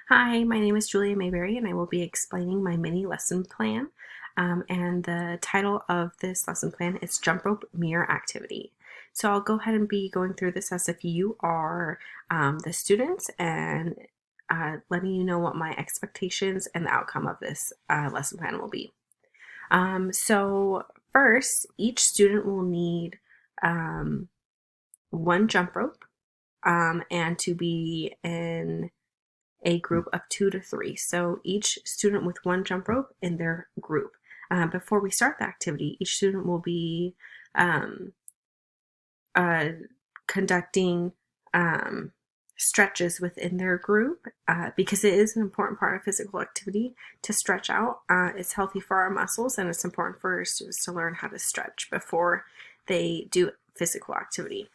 Hi, my name is Julia Mayberry, and I will be explaining my mini lesson plan. And the title of this lesson plan is Jump Rope Mirror Activity. So I'll go ahead and be going through this as if you are the students and letting you know what my expectations and the outcome of this lesson plan will be. So first, each student will need one jump rope and to be in a group of 2 to 3. So each student with one jump rope in their group. Before we start the activity, each student will be um, uh, conducting stretches within their group because it is an important part of physical activity to stretch out. It's healthy for our muscles, and it's important for students to learn how to stretch before they do physical activity.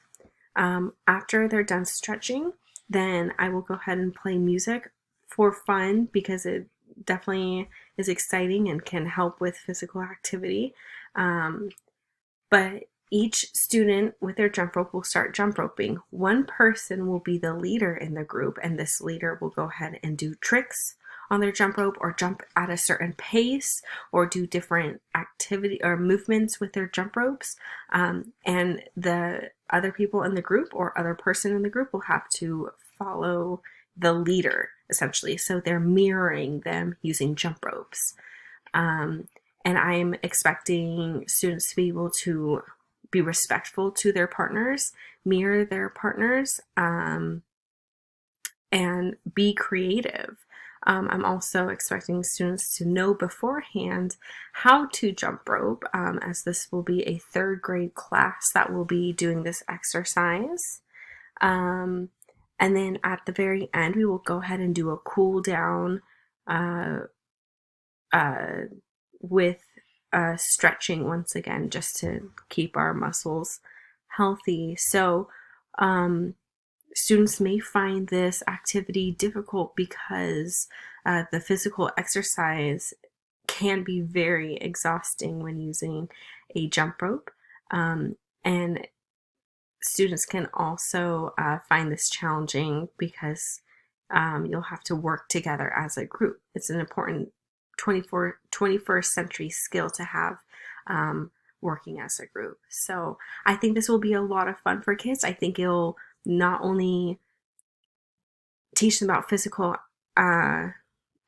After they're done stretching, then I will go ahead and play music for fun because it definitely is exciting and can help with physical activity. But each student with their jump rope will start jump roping. One person will be the leader in the group, and this leader will go ahead and do tricks on their jump rope or jump at a certain pace or do different activity or movements with their jump ropes. And the other people in the group or other person in the group will have to follow the leader essentially. So they're mirroring them using jump ropes. Um, and I'm expecting students to be able to be respectful to their partners, mirror their partners, and be creative. I'm also expecting students to know beforehand how to jump rope, as this will be a third grade class that will be doing this exercise. Um, and then at the very end, we will go ahead and do a cool down uh, uh, with stretching once again, just to keep our muscles healthy. So, students may find this activity difficult because the physical exercise can be very exhausting when using a jump rope. And students can also find this challenging because you'll have to work together as a group. It's an important 21st century skill to have working as a group. So I think this will be a lot of fun for kids. I think it'll not only teach them about physical uh,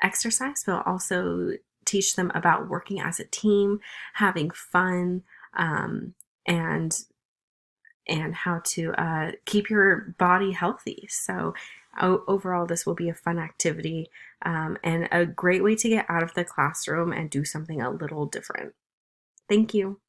exercise, but also teach them about working as a team, having fun, and how to keep your body healthy. So overall, this will be a fun activity and a great way to get out of the classroom and do something a little different. Thank you.